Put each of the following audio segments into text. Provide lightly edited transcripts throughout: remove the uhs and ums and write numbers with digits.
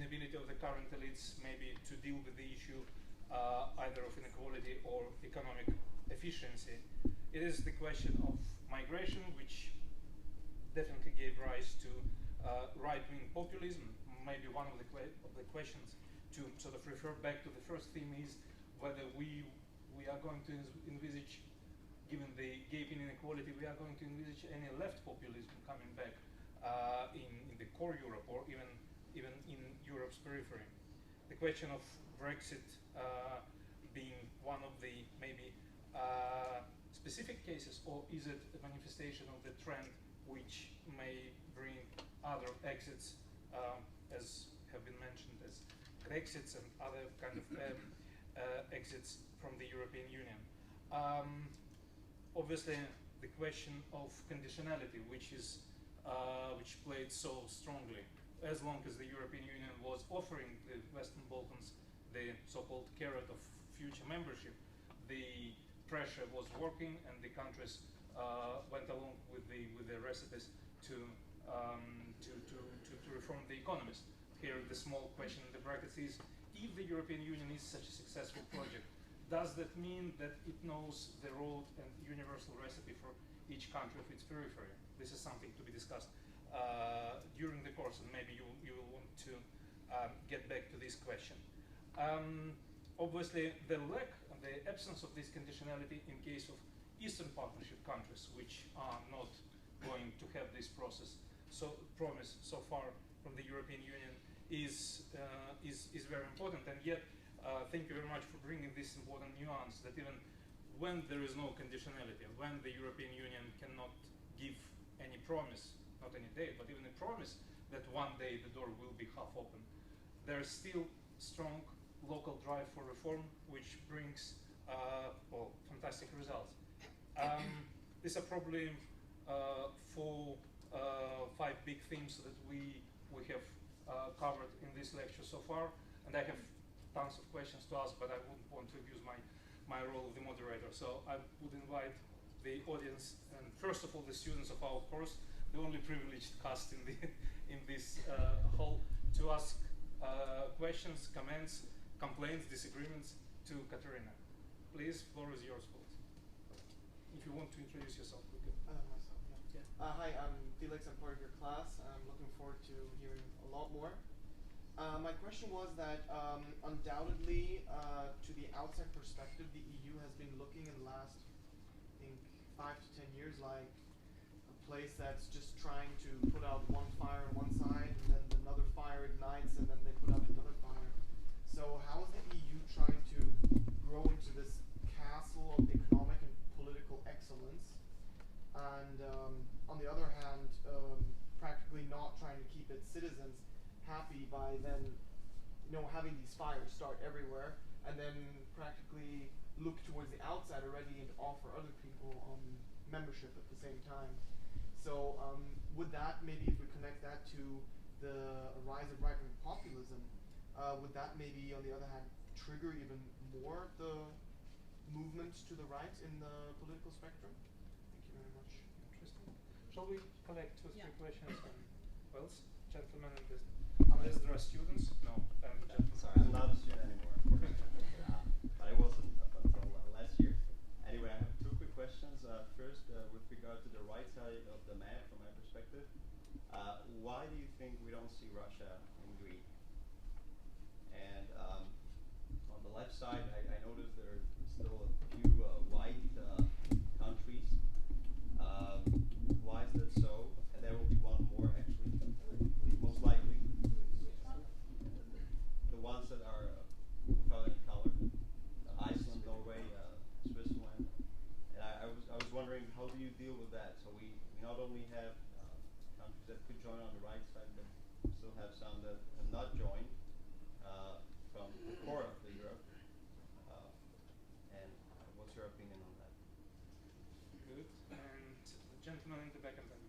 inability of the current elites maybe to deal with the issue either of inequality or economic efficiency. It is the question of migration, which definitely gave rise to right-wing populism. Maybe one of the questions to sort of refer back to the first theme is whether we are going to envisage, given the gap in inequality, we are going to envisage any left populism coming back in the core Europe or even in Europe's periphery. The question of Brexit being one of the maybe specific cases, or is it a manifestation of the trend which may bring other exits, as have been mentioned, as Grexits and other kind of exits from the European Union? Obviously, the question of conditionality, which played so strongly, as long as the European Union was offering the Western Balkans the so-called carrot of future membership, the pressure was working, and the countries went along with the recipes to reform the economies. Here, the small question in the brackets is: if the European Union is such a successful project, does that mean that it knows the road and universal recipe for each country of its periphery? This is something to be discussed during the course, and maybe you will want to get back to this question. Obviously, the absence of this conditionality in case of Eastern Partnership countries, which are not going to have this promise so far from the European Union, is very important. And yet, thank you very much for bringing this important nuance that even when there is no conditionality, when the European Union cannot give any promise, not any date, but even a promise that one day the door will be half open, there is still strong local drive for reform, which brings fantastic results. These are probably 5 big themes that we have covered in this lecture so far, and I have tons of questions to ask, but I wouldn't want to abuse my role of the moderator. So I would invite the audience, and first of all the students of our course, the only privileged cast in this hall, to ask questions, comments, complaints, disagreements to Katerina. Please, floor is yours, please. If you want to introduce yourself, we can. Myself, yeah. Hi, I'm Felix. I'm part of your class. I'm looking forward to hearing a lot more. My question was that undoubtedly, to the outside perspective, the EU has been looking in the last, I think, 5 to 10 years like a place that's just trying to put out one fire on one side, and then another fire ignites, and then they put out another fire. So how is the EU trying to grow into this castle of economic and political excellence, and on the other hand, practically not trying to keep its citizens happy by then, having these fires start everywhere, and then practically look towards the outside already and offer other people membership at the same time? So would that, maybe if we connect that to the rise of right-wing populism, would that maybe, on the other hand, trigger even more the movement to the right in the political spectrum? Thank you very much. Interesting. Shall we collect 2 or 3 questions? Wells, gentlemen, unless there are students? No. Sorry, I'm not a student anymore, unfortunately. But I wasn't up until last year. Anyway, I have 2 quick questions. First, with regard to the right side of the map, from my perspective, why do you think we don't see Russia in green? And on the left side, I noticed there are still a few white countries. Why is that so? And there will be one more, actually, most likely. The ones that are without any color: Iceland, Norway, Switzerland. And I was wondering, how do you deal with that? So we not only have countries that could join on the right side, but still have some that have not joined from the core of the Europe. And what's your opinion on that? Good. And the gentleman in the back and then.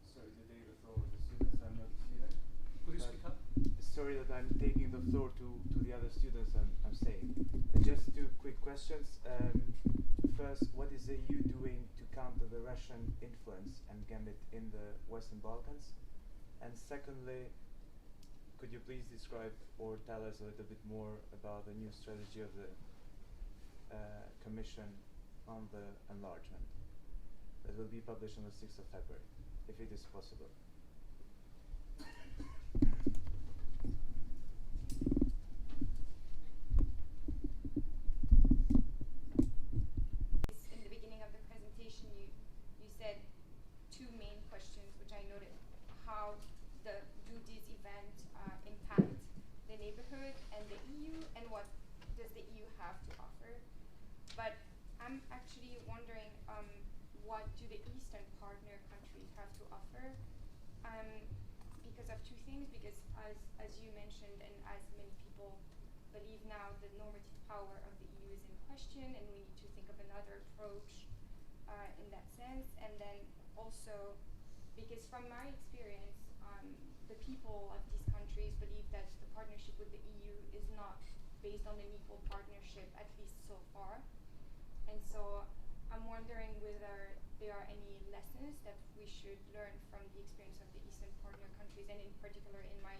Sorry to take the floor to the students. I'm not a student. Could you speak up? Sorry that I'm taking the floor to the other students. I'm saying. Just 2 quick questions. First, what is the EU doing to counter the Russian influence and gambit in the Western Balkans? And secondly, could you please describe or tell us a little bit more about the new strategy of the Commission on the enlargement that will be published on the 6th of February, if it is possible? In the beginning of the presentation, you said two main questions, which I noted. How do these events impact the neighborhood and the EU, and what does the EU have to offer? But I'm actually wondering, what do the Eastern partner countries have to offer? Because of two things. Because as you mentioned, and as many people believe now, the normative power of the EU is in question, and we need to think of another approach in that sense. And then also, because from my experience, the people of these countries believe that the partnership with the EU is not based on an equal partnership, at least so far. And so I'm wondering whether there are any lessons that we should learn from the experience of the Eastern partner countries, and in particular, in my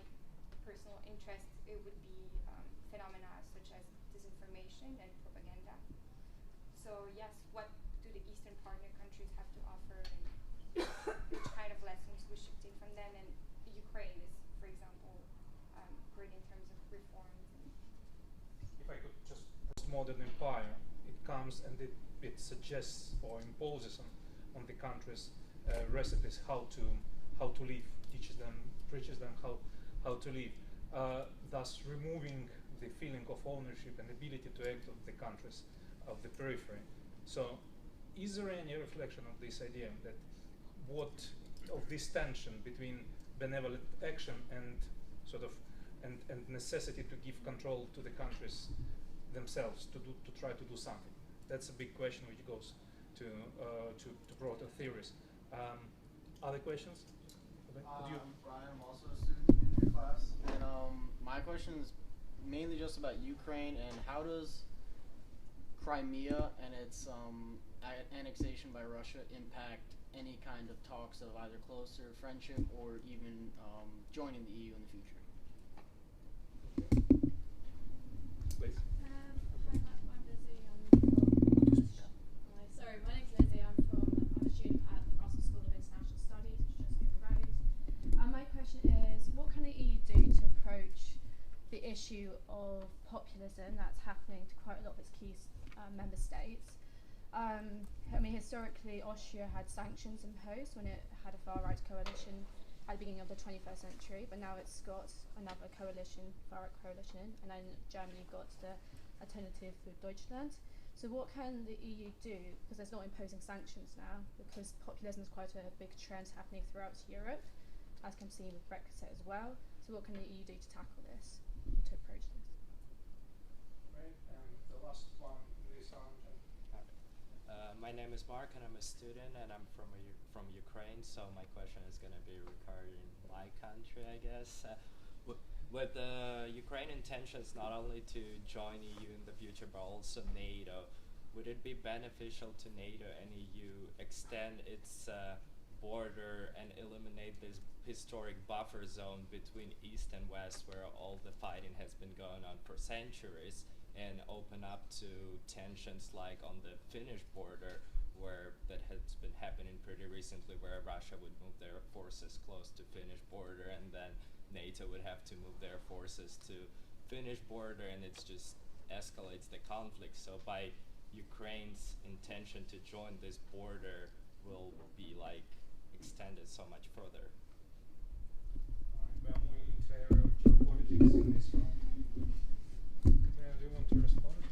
personal interest, it would be phenomena such as disinformation and propaganda. So yes, what do the Eastern partner countries have to offer, and which kind of lessons we should take from them? And Ukraine is, for example, great in terms of reforms. If I could just, postmodern empire, it comes and it suggests or imposes on the countries recipes how to live, teaches them, preaches them how to live, thus removing the feeling of ownership and ability to act of the countries of the periphery. So, is there any reflection of this idea that of this tension between benevolent action and sort of and necessity to give control to the countries themselves to try to do something? That's a big question which goes to broader theories. Other questions? Brian, I'm also a student in your class, and my question is mainly just about Ukraine and how does Crimea and its annexation by Russia impact any kind of talks of either closer friendship or even joining the EU in the future? Please. Hi, I'm Lizzie. Sorry, my name's Lizzie. I'm a student at the Brussels School of International Studies, which is just over the road. My question is, what can the EU do to approach the issue of populism that's happening to quite a lot of its key member states? I mean, historically, Austria had sanctions imposed when it had a far-right coalition at the beginning of the 21st century, but now it's got another coalition, far-right coalition, and then Germany got the Alternative für Deutschland. So what can the EU do, because it's not imposing sanctions now, because populism is quite a big trend happening throughout Europe, as can be seen with Brexit as well. So what can the EU do to tackle this, to approach this? Right, and the last one, Lisa. My name is Mark, and I'm a student, and I'm from Ukraine. So my question is going to be regarding my country, I guess. With the Ukraine intentions not only to join EU in the future, but also NATO, would it be beneficial to NATO and EU extend its border and eliminate this historic buffer zone between East and West, where all the fighting has been going on for centuries, and open up to tensions like on the Finnish border, where that has been happening pretty recently, where Russia would move their forces close to Finnish border, and then NATO would have to move their forces to Finnish border, and it just escalates the conflict. So by Ukraine's intention to join this border will be like extended so much further. We are moving into the area of geopolitics in this round. Do you want to respond?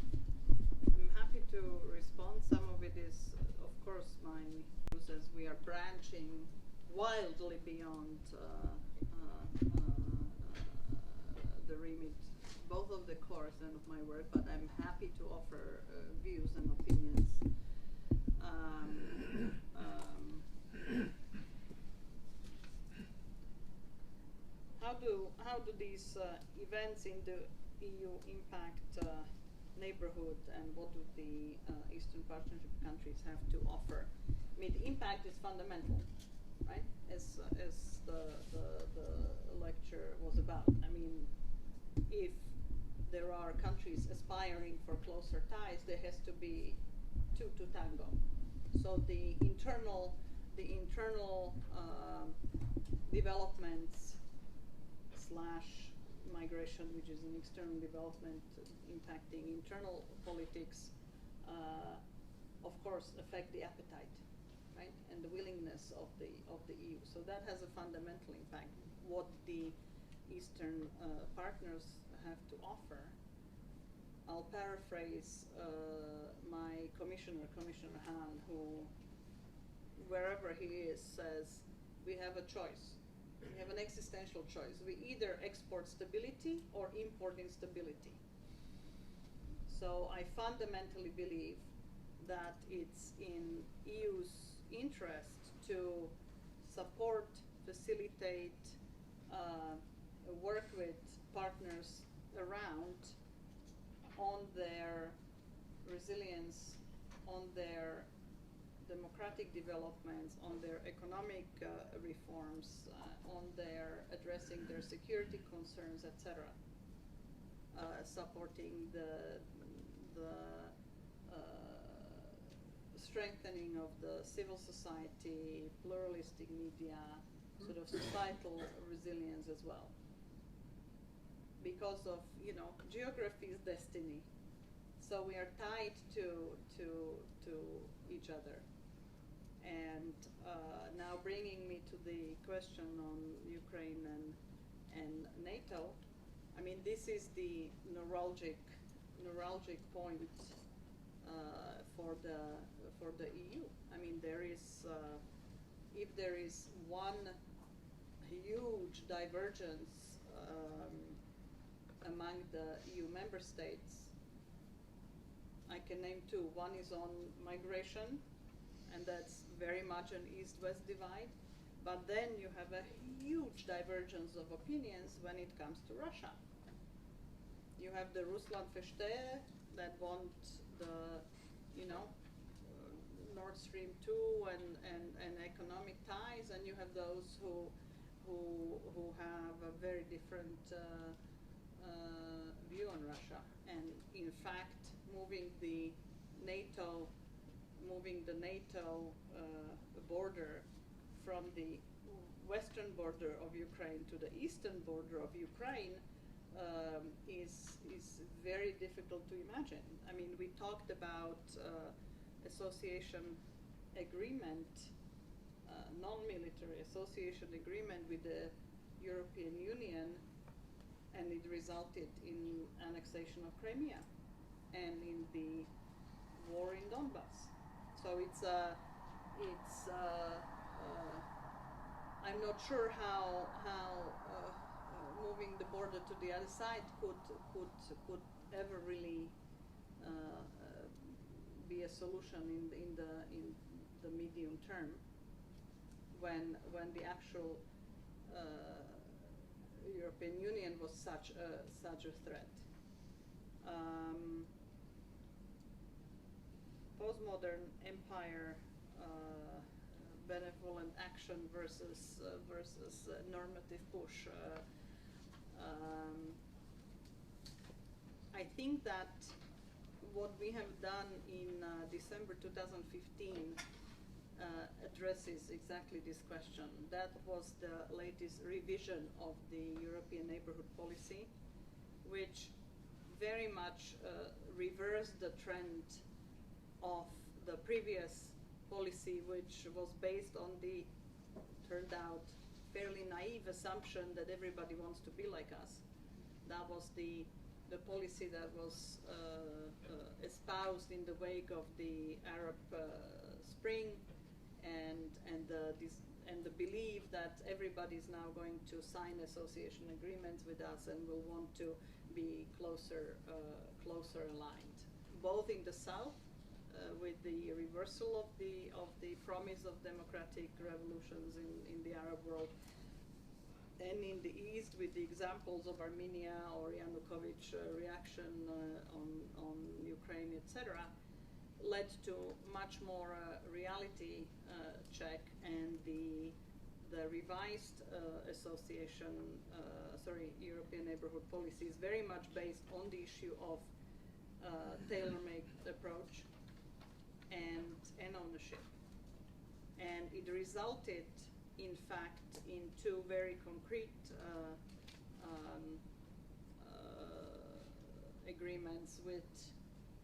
I'm happy to respond. Some of it is, of course, my news as we are branching wildly beyond the remit, both of the course and of my work, but I'm happy to offer views and opinions. How do these events in the EU impact neighborhood, and what do the Eastern Partnership countries have to offer? I mean, the impact is fundamental, right? As the lecture was about. I mean, mean, if there are countries aspiring for closer ties, there has to be two to tango. So the internal developments / migration, which is an external development impacting internal politics, of course affect the appetite, right, and the willingness of the EU. So that has a fundamental impact. What the Eastern partners have to offer. I'll paraphrase my Commissioner Hahn, who, wherever he is, says we have a choice. We have an existential choice. We either export stability or import instability. So I fundamentally believe that it's in EU's interest to support, facilitate, work with partners around on their resilience, on their democratic developments, on their economic reforms, on their addressing their security concerns, etc. Supporting the strengthening of the civil society, pluralistic media, sort of societal resilience as well. Because of, geography is destiny. So we are tied to each other. And now bringing me to the question on Ukraine and NATO, I mean, this is the neuralgic point for the EU. I mean, there is if there is one huge divergence among the EU member states, I can name two. One is on migration, and that's very much an East-West divide. But then you have a huge divergence of opinions when it comes to Russia. You have the Russland Versteher that want the, Nord Stream 2 and economic ties, and you have those who have a very different view on Russia. And in fact, moving the NATO border from the western border of Ukraine to the eastern border of Ukraine is very difficult to imagine. I mean, we talked about association agreement, non-military association agreement with the European Union, and it resulted in annexation of Crimea and in the war in Donbass. So I'm not sure how moving the border to the other side could ever really be a solution in the medium term, when the actual European Union was such a threat. Postmodern empire, benevolent action versus normative push. I think that what we have done in December 2015 addresses exactly this question. That was the latest revision of the European Neighbourhood Policy, which very much reversed the trend of the previous policy, which was based on the, turned out, fairly naive assumption that everybody wants to be like us. That was the policy that was espoused in the wake of the Arab Spring, and the belief that everybody is now going to sign association agreements with us and will want to be closer aligned, both in the south, with the reversal of the promise of democratic revolutions in the Arab world, and in the east with the examples of Armenia or Yanukovych reaction on Ukraine, etc., led to much more reality check and the the revised European Neighborhood Policy is very much based on the issue of tailor-made approach and ownership. And it resulted, in fact, in two very concrete agreements with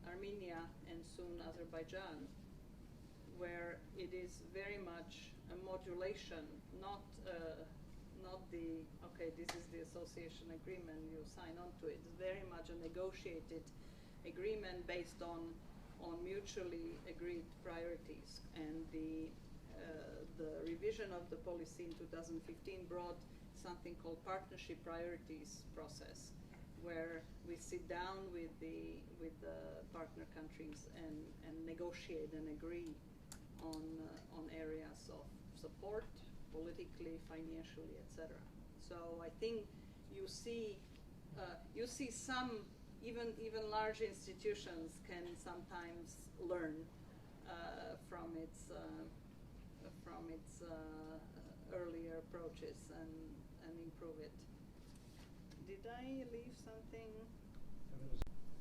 Armenia and soon Azerbaijan, where it is very much a modulation, not the, okay, this is the association agreement, you sign on to it. It's very much a negotiated agreement based on mutually agreed priorities. And the revision of the policy in 2015 brought something called partnership priorities process, where we sit down with the partner countries and negotiate and agree on areas of support, politically, financially, etc. So I think you see some even large institutions can sometimes learn from its earlier approaches and improve it. Did I leave something?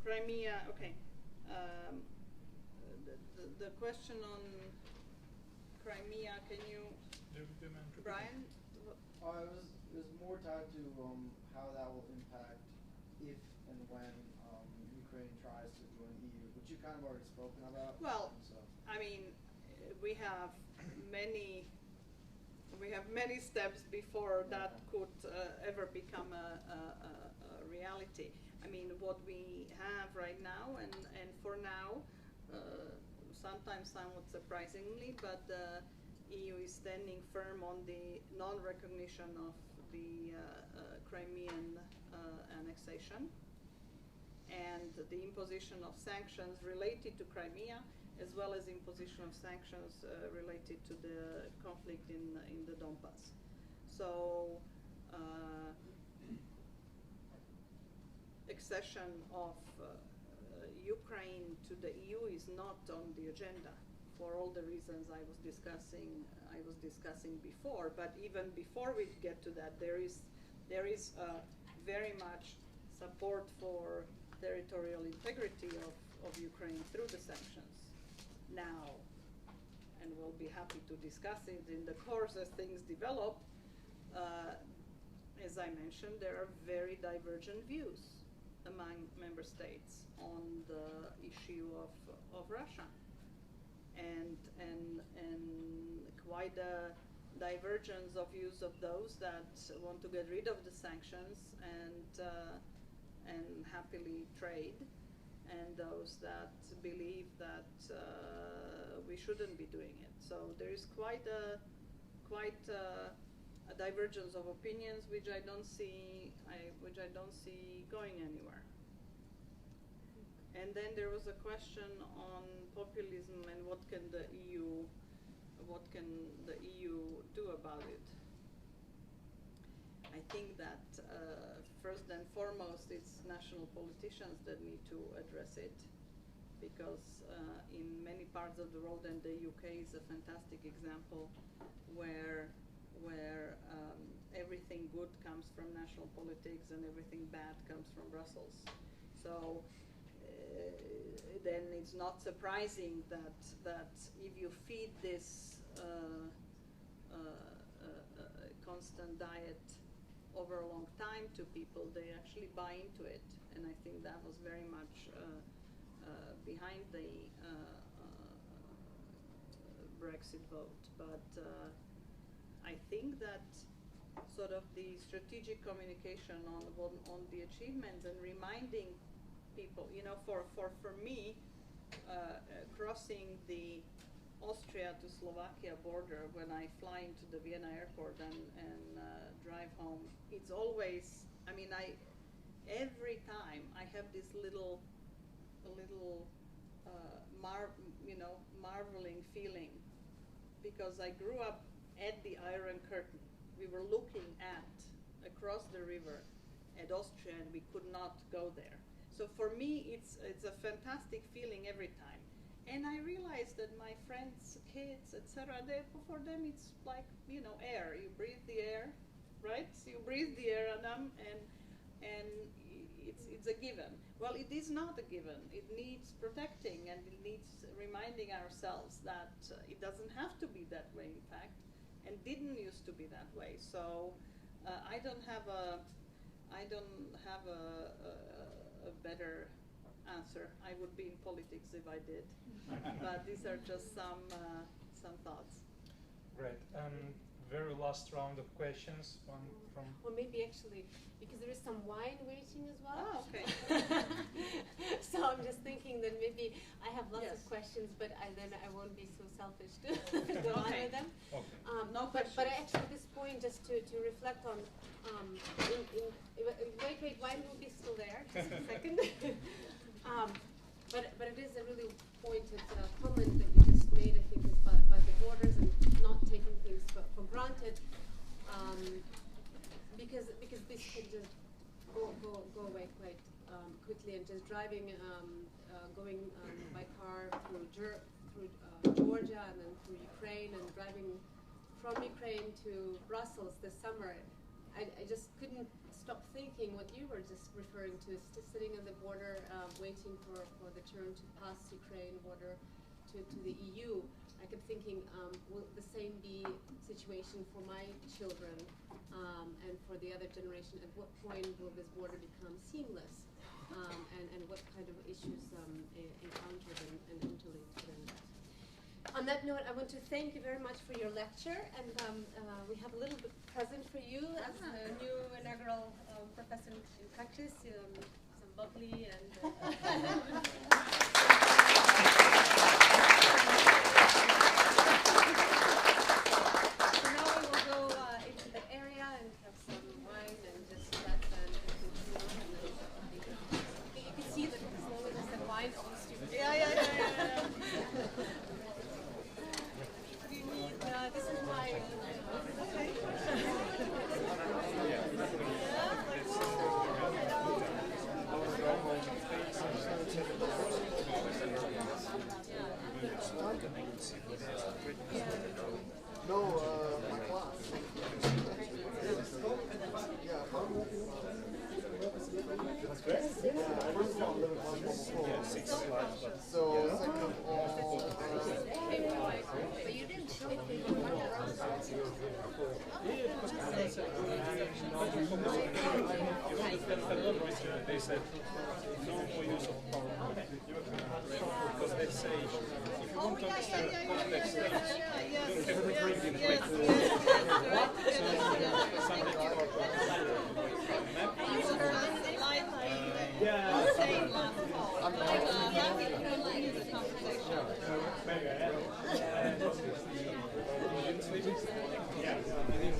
Crimea. Okay. The question on Crimea. Can you, Brian? It was more tied to how that will impact if and when Ukraine tries to join the EU, which you kind of already spoken about. Well, so. I mean, we have many steps before that could ever become a reality. I mean, what we have right now, and for now, sometimes somewhat surprisingly, but the EU is standing firm on the non-recognition of the Crimean annexation and the imposition of sanctions related to Crimea, as well as imposition of sanctions related to the conflict in the Donbass. So accession of Ukraine to the EU is not on the agenda for all the reasons I was discussing before. But even before we get to that, there is very much support for territorial integrity of Ukraine through the sanctions now, and we'll be happy to discuss it in the course as things develop. As I mentioned, there are very divergent views among member states on the issue of Russia, and quite a divergence of views of those that want to get rid of the sanctions and happily trade, and those that believe that we shouldn't be doing it. So there is quite a divergence of opinions, which I don't see going anywhere. And then there was a question on populism and what can the EU do about it. I think that first and foremost, it's national politicians that need to address it, because in many parts of the world, and the UK is a fantastic example, where everything good comes from national politics and everything bad comes from Brussels. So then it's not surprising that if you feed this constant diet over a long time to people, they actually buy into it. And I think that was very much behind the Brexit vote. But I think that sort of the strategic communication on the achievements and reminding people, you know, for me, crossing the Austria to Slovakia border when I fly into the Vienna airport and drive home, it's always, I mean, every time I have this little marveling feeling, because I grew up at the Iron Curtain. We were looking across the river at Austria, and we could not go there. So for me, it's a fantastic feeling every time. And I realized that my friends, kids, etc., for them it's like, you know, air. You breathe the air, right? So you breathe the air on them, and it's a given. Well, it is not a given. It needs protecting, and it needs reminding ourselves that it doesn't have to be that way, in fact, and didn't used to be that way. So I don't have a better answer. I would be in politics if I did. But these are just some thoughts. Great. Very last round of questions. One from. Or maybe actually, because there is some wine waiting as well. Oh, okay. So I'm just thinking that maybe I have lots Yes. of questions, but then I won't be so selfish to go on Okay. with them. Okay. No but questions. actually, at this point, just to reflect on, wait, wine will be still there. Just a second. But it is a really pointed comment that you just made. I think is about the borders and not taking things for granted, because this can just go away quite quickly. And just driving, going by car through Georgia and then through Ukraine, and driving from Ukraine to Brussels this summer, I just couldn't stop thinking what you were just referring to, sitting on the border, waiting for the turn to pass Ukraine border to the EU. I kept thinking, will the same be situation for my children and for the other generation? At what point will this border become seamless? And what kind of issues encountered and interlinked within that? On that note, I want to thank you very much for your lecture, and we have a little bit present for you as a new inaugural professor in practice, some bubbly and. So now we will go into the area and have some wine and just chat and you can see that as long as I said wine, all the students. Yeah. This is my. No, my class. Yeah, that's great. First of all, so second of all, But you didn't show me. They said no more use of PowerPoint because they say if you want to understand complex things, you don't have to bring in like Yeah.